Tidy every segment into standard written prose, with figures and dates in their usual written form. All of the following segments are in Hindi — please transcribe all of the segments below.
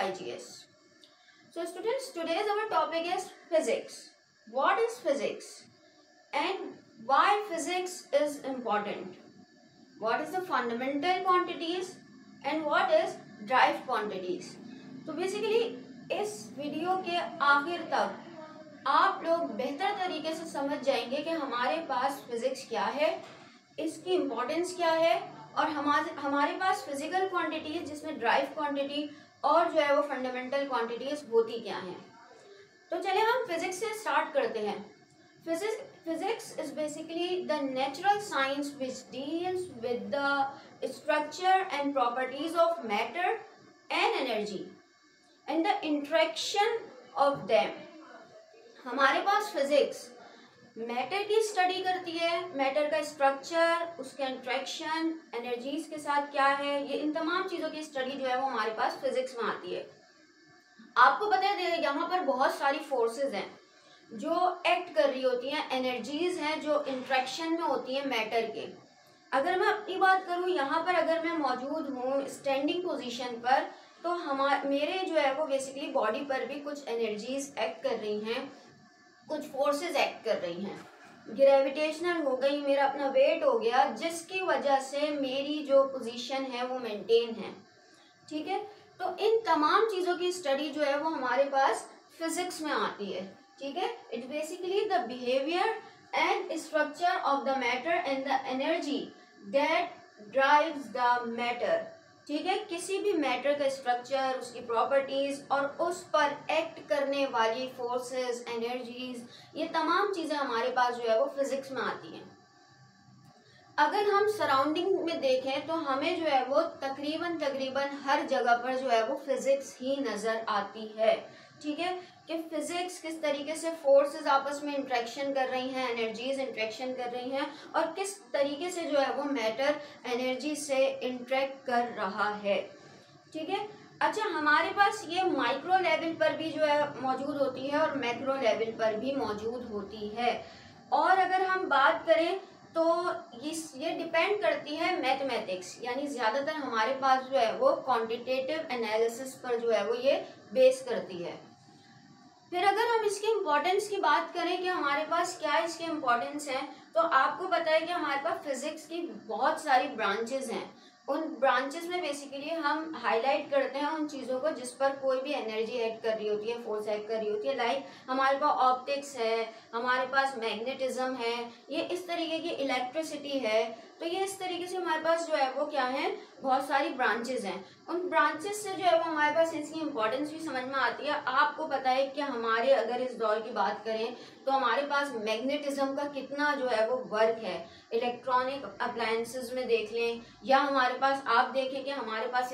IGS. So students, today's our topic is physics. What is physics and why physics is important? What is the fundamental quantities and what is derived quantities? तो बेसिकली इस वीडियो के आखिर तक आप लोग बेहतर तरीके से समझ जाएंगे कि हमारे पास फिजिक्स क्या है, इसकी इम्पोर्टेंस क्या है और हमारे पास फिजिकल क्वांटिटीज जिसमें ड्राइव क्वांटिटी और जो है वो फंडामेंटल क्वांटिटीज होती क्या हैं। तो चलिए हम फिजिक्स से स्टार्ट करते हैं। Physics is basically the natural science which deals with the structure and properties of matter and energy and the interaction of them. हमारे पास फिजिक्स मैटर की स्टडी करती है, मैटर का स्ट्रक्चर, उसके इंटरेक्शन, एनर्जीज के साथ क्या है, ये इन तमाम चीज़ों की स्टडी जो है वो हमारे पास फिजिक्स में आती है। आपको पता है यहाँ पर बहुत सारी फोर्सेस हैं जो एक्ट कर रही होती हैं, एनर्जीज हैं जो इंटरेक्शन में होती हैं मैटर के। अगर मैं अपनी बात करूँ, यहाँ पर अगर मैं मौजूद हूँ स्टैंडिंग पोजीशन पर, तो मेरे जो है वो बेसिकली बॉडी पर भी कुछ एनर्जीज एक्ट कर रही हैं, कुछ फोर्सेस एक्ट कर रही हैं। ग्रेविटेशनल हो गई, मेरा अपना वेट हो गया, जिसकी वजह से मेरी जो पोजीशन है वो मेंटेन है। ठीक है, तो इन तमाम चीज़ों की स्टडी जो है वो हमारे पास फिजिक्स में आती है। ठीक है, it basically the behaviour and structure of the matter and the energy that drives the matter. ठीक है, किसी भी मैटर का स्ट्रक्चर, उसकी प्रॉपर्टीज और उस पर एक्ट करने वाली फोर्सेस, एनर्जीज, ये तमाम चीज़ें हमारे पास जो है वो फिजिक्स में आती हैं। अगर हम सराउंडिंग में देखें तो हमें जो है वो तकरीबन हर जगह पर जो है वो फिजिक्स ही नज़र आती है। ठीक है, कि फिजिक्स किस तरीके से फोर्सेस आपस में इंट्रैक्शन कर रही हैं, एनर्जीज इंट्रैक्शन कर रही हैं और किस तरीके से जो है वो मैटर एनर्जी से इंट्रैक्ट कर रहा है। ठीक है, अच्छा, हमारे पास ये माइक्रो लेवल पर भी जो है मौजूद होती है और मैक्रो लेवल पर भी मौजूद होती है। और अगर हम बात करें तो ये डिपेंड करती है मैथमेटिक्स, यानी ज़्यादातर हमारे पास जो है वो क्वांटिटेटिव एनालिसिस पर जो है वो ये बेस करती है। फिर अगर हम इसके इम्पोर्टेंस की बात करें कि हमारे पास क्या इसके इम्पोर्टेंस है, तो आपको पता है कि हमारे पास फिजिक्स की बहुत सारी ब्रांचेस हैं। उन ब्रांचेस में बेसिकली हम हाईलाइट करते हैं उन चीज़ों को जिस पर कोई भी एनर्जी एक्ट कर रही होती है, फोर्स एक्ट कर रही होती है। लाइक हमारे पास ऑप्टिक्स है, हमारे पास मैग्नेटिज्म है, ये इस तरीके की इलेक्ट्रिसिटी है। तो ये इस तरीके से हमारे पास जो है वो क्या है, बहुत सारी ब्रांचेस हैं। उन ब्रांचेस से जो है वो हमारे पास इसकी इम्पोर्टेंस भी समझ में आती है। आपको पता है कि हमारे अगर इस दौर की बात करें तो हमारे पास मैग्नेटिज्म का कितना जो है वो वर्क है। इलेक्ट्रॉनिक अप्लायंसेस में देख लें या हमारे पास आप देखें कि हमारे पास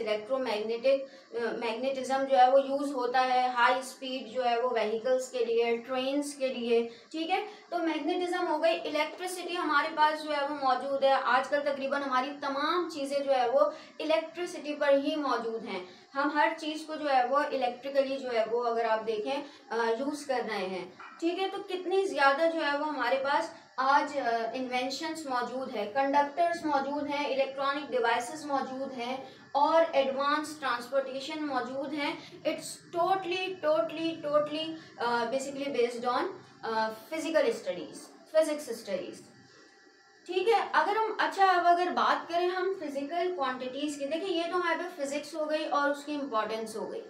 मैग्नेटिज्म जो है वो यूज़ होता है हाई स्पीड जो है वो व्हीकल्स के लिए, ट्रेन्स के लिए। ठीक है, तो मैग्नेटिज्म हो गई, इलेक्ट्रिसिटी हमारे पास जो है वो मौजूद है। आजकल तकरीबन हमारी तमाम चीज़ें जो है वो इलेक्ट्रिसिटी पर ही मौजूद हैं। हम हर चीज़ को जो है वो इलेक्ट्रिकली जो है वो अगर आप देखें यूज़ कर रहे हैं। ठीक है, तो कितनी ज़्यादा जो है वो हमारे पास आज इन्वेंशंस मौजूद है, कंडक्टर्स मौजूद हैं, इलेक्ट्रॉनिक डिवाइसेस मौजूद हैं और एडवांस ट्रांसपोर्टेशन मौजूद हैं। It's totally basically based on physics studies. ठीक है, अब अगर बात करें हम फिजिकल क्वांटिटीज़ की, देखिए ये तो हमारे पास फिजिक्स हो गई और उसकी इम्पोर्टेंस हो गई।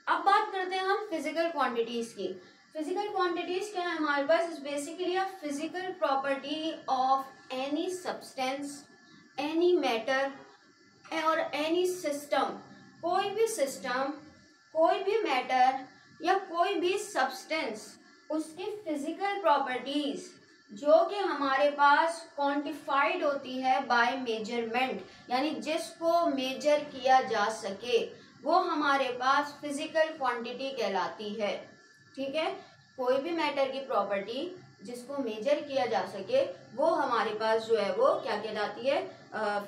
अब बात करते हैं हम फिजिकल क्वांटिटीज़ की। फिजिकल क्वांटिटीज़ क्या है हमारे पास, is basically a physical property of any substance, any matter और एनी सिस्टम। कोई भी सिस्टम, कोई भी मैटर या कोई भी सब्सटेंस, उसकी फिजिकल प्रॉपर्टीज़ जो कि हमारे पास क्वांटिफाइड होती है बाय मेजरमेंट, यानी जिसको मेजर किया जा सके, वो हमारे पास फिजिकल क्वांटिटी कहलाती है। ठीक है, कोई भी मैटर की प्रॉपर्टी जिसको मेजर किया जा सके वो हमारे पास जो है वो क्या कहलाती है,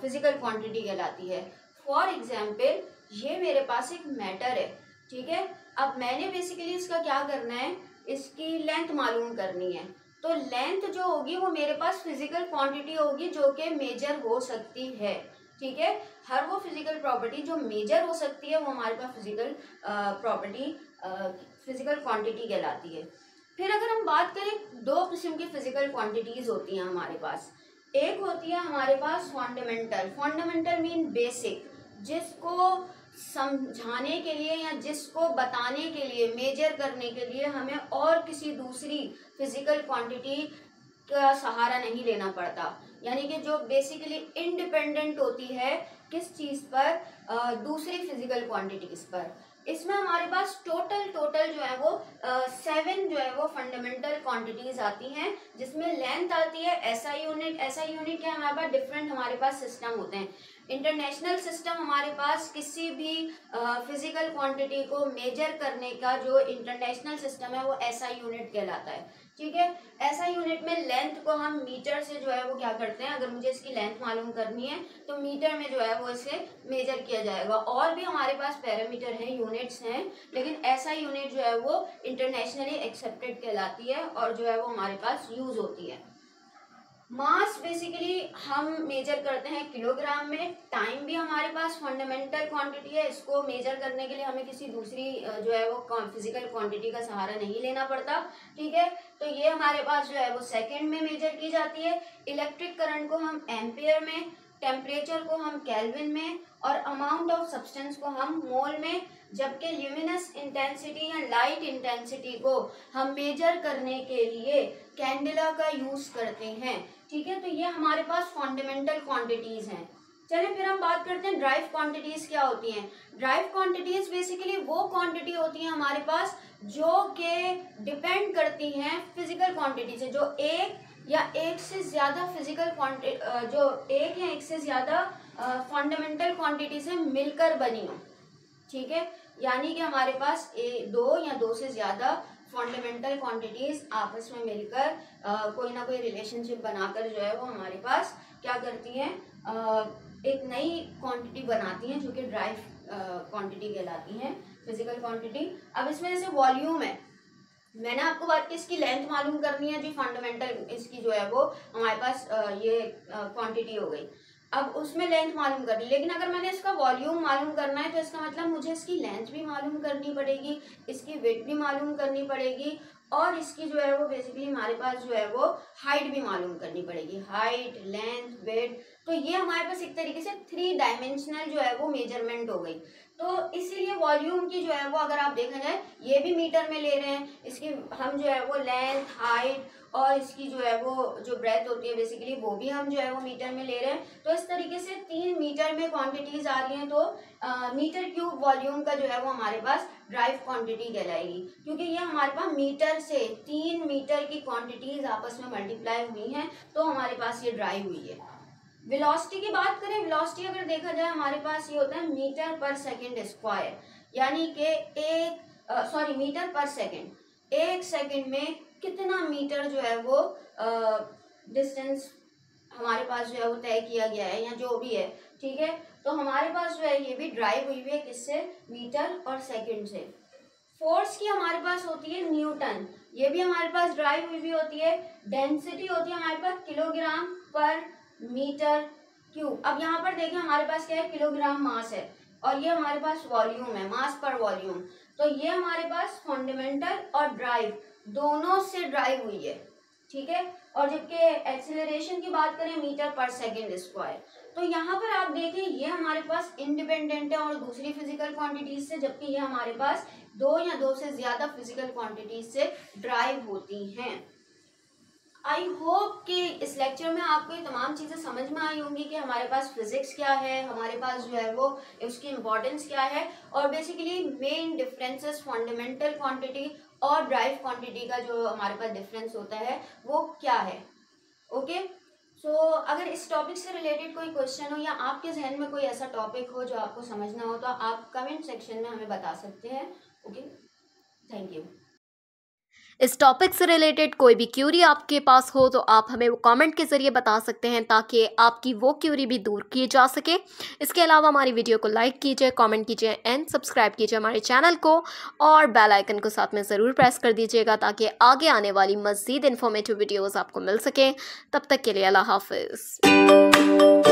फिजिकल क्वांटिटी कहलाती है। फॉर एग्जाम्पल, ये मेरे पास एक मैटर है। ठीक है, अब मैंने बेसिकली इसका क्या करना है, इसकी लेंथ मालूम करनी है। तो लेंथ जो होगी वो मेरे पास फिजिकल क्वांटिटी होगी जो कि मेजर हो सकती है। ठीक है। हर वो फिजिकल प्रॉपर्टी जो मेजर हो सकती है वो हमारे पास फिजिकल प्रॉपर्टी फिजिकल क्वांटिटी कहलाती है। फिर अगर हम बात करें, दो किस्म की फिजिकल क्वांटिटीज होती हैं हमारे पास। एक होती है हमारे पास फंडामेंटल। फंडामेंटल मीन बेसिक, जिसको समझाने के लिए या जिसको बताने के लिए, मेजर करने के लिए हमें और किसी दूसरी फिजिकल क्वांटिटी का सहारा नहीं लेना पड़ता। यानी कि जो बेसिकली इंडिपेंडेंट होती है किस चीज़ पर, दूसरी फिजिकल क्वांटिटीज पर। इसमें हमारे पास टोटल जो है वो 7 जो है वो फंडामेंटल क्वांटिटीज आती हैं, जिसमें लेंथ आती है एसआई यूनिट। एसआई यूनिट क्या, हमारे पास डिफरेंट हमारे पास सिस्टम होते हैं। इंटरनेशनल सिस्टम हमारे पास किसी भी फिजिकल क्वांटिटी को मेजर करने का जो इंटरनेशनल सिस्टम है वो एसआई यूनिट कहलाता है। ठीक है। एसआई यूनिट में लेंथ को हम मीटर से जो है वो क्या करते हैं, अगर मुझे इसकी लेंथ मालूम करनी है तो मीटर में जो है वो इसे मेजर किया जाएगा। और भी हमारे पास पैरामीटर हैं, यूनिट्स हैं, लेकिन एसआई यूनिट जो है वो इंटरनेशनली एक्सेप्टेड कहलाती है और जो है वो हमारे पास यूज होती है। मास बेसिकली हम मेजर करते हैं किलोग्राम में। टाइम भी हमारे पास फंडामेंटल क्वांटिटी है, इसको मेजर करने के लिए हमें किसी दूसरी जो है वो फिजिकल क्वांटिटी का सहारा नहीं लेना पड़ता। ठीक है। तो ये हमारे पास जो है वो सेकंड में मेजर की जाती है। इलेक्ट्रिक करंट को हम एम्पियर में, टेम्परेचर को हम केल्विन में और अमाउंट ऑफ सब्सटेंस को हम मोल में, जबकि ल्यूमिनस इंटेंसिटी या लाइट इंटेंसिटी को हम मेजर करने के लिए कैंडेला का यूज करते हैं। ठीक है। तो ये हमारे पास फंडामेंटल क्वांटिटीज हैं। चलिए फिर हम बात करते हैं ड्राइव क्वांटिटीज क्या होती हैं। ड्राइव क्वांटिटीज बेसिकली वो क्वांटिटी होती है हमारे पास जो कि डिपेंड करती हैं फिजिकल क्वांटिटी से, जो एक या एक से ज्यादा फिजिकल क्वांटिटी, जो एक या एक से ज्यादा फंडामेंटल क्वांटिटी से मिलकर बनी हो। ठीक है। यानी कि हमारे पास दो या दो से ज्यादा फंडामेंटल क्वांटिटीज आपस में मिलकर कोई ना कोई रिलेशनशिप बनाकर जो है वो हमारे पास क्या करती हैं, एक नई क्वांटिटी बनाती हैं जो कि ड्राइव क्वांटिटी कहलाती हैं, फिजिकल क्वांटिटी। अब इसमें जैसे वॉल्यूम है, मैंने आपको बात की इसकी लेंथ मालूम करनी है जी, फंडामेंटल इसकी जो है वो हमारे पास ये क्वांटिटी हो गई। अब उसमें लेंथ मालूम करनी, लेकिन अगर मैंने इसका वॉल्यूम मालूम करना है तो इसका मतलब मुझे इसकी लेंथ भी मालूम करनी पड़ेगी, इसकी वेट भी मालूम करनी पड़ेगी और इसकी जो है वो बेसिकली हमारे पास जो है वो हाइट भी मालूम करनी पड़ेगी। हाइट, लेंथ, वेट, तो ये हमारे पास एक तरीके से 3 डायमेंशनल जो है वो मेजरमेंट हो गई। तो इसीलिए वॉल्यूम की जो है वो अगर आप देखा जाए, ये भी मीटर में ले रहे हैं, इसकी हम जो है वो लेंथ, हाइट और इसकी जो है वो जो ब्रेथ होती है बेसिकली वो भी हम जो है वो मीटर में ले रहे हैं। तो इस तरीके से 3 मीटर में क्वांटिटीज आ रही हैं, तो मीटर क्यूब वॉल्यूम का जो है वो हमारे पास ड्राइव क्वांटिटी कहलाएगी, क्योंकि ये हमारे पास मीटर से 3 मीटर की क्वांटिटीज आपस में मल्टीप्लाई हुई हैं तो हमारे पास ये ड्राइव हुई है। वेलोसिटी की बात करें, वेलोसिटी अगर देखा जाए हमारे पास ये होता है मीटर पर सेकेंड स्क्वायर, यानी कि मीटर पर सेकेंड, एक सेकेंड में कितना मीटर जो है वो डिस्टेंस हमारे पास जो है वो तय किया गया है या जो भी है। ठीक है। तो हमारे पास जो है ये भी ड्राइव हुई है किससे, मीटर और सेकेंड से। फोर्स की हमारे पास होती है न्यूटन, ये भी हमारे पास ड्राइव हुई भी होती है। डेंसिटी होती है हमारे पास किलोग्राम पर मीटर क्यूब। अब यहाँ पर देखिए हमारे पास क्या है, किलोग्राम मास है और ये हमारे पास वॉल्यूम है, मास पर वॉल्यूम। तो ये हमारे पास फंडामेंटल और ड्राइव दोनों से ड्राइव हुई है। ठीक है। और जबकि एक्सेलरेशन की बात करें मीटर पर सेकेंड स्क्वायर, तो यहाँ पर आप देखें ये हमारे पास इंडिपेंडेंट है और दूसरी फिजिकल क्वांटिटीज से, जबकि ये हमारे पास 2 या 2 से ज्यादा फिजिकल क्वांटिटीज से ड्राइव होती हैं। आई होप कि इस लेक्चर में आपको ये तमाम चीज़ें समझ में आई होंगी कि हमारे पास फिजिक्स क्या है, हमारे पास जो है वो उसकी इम्पोर्टेंस क्या है और basically main differences fundamental quantity और ड्राइव क्वांटिटी का जो हमारे पास डिफरेंस होता है वो क्या है। ओके। सो अगर इस टॉपिक से रिलेटेड कोई क्वेश्चन हो या आपके जहन में कोई ऐसा टॉपिक हो जो आपको समझना हो तो आप कमेंट सेक्शन में हमें बता सकते हैं। Okay, thank you. इस टॉपिक से रिलेटेड कोई भी क्यूरी आपके पास हो तो आप हमें वो कमेंट के ज़रिए बता सकते हैं ताकि आपकी वो क्यूरी भी दूर की जा सके। इसके अलावा हमारी वीडियो को लाइक कीजिए, कमेंट कीजिए एंड सब्सक्राइब कीजिए हमारे चैनल को और बेल आइकन को साथ में ज़रूर प्रेस कर दीजिएगा ताकि आगे आने वाली मज़ीद इन्फॉर्मेटिव वीडियोज़ आपको मिल सकें। तब तक के लिए अल्लाह हाफिज़।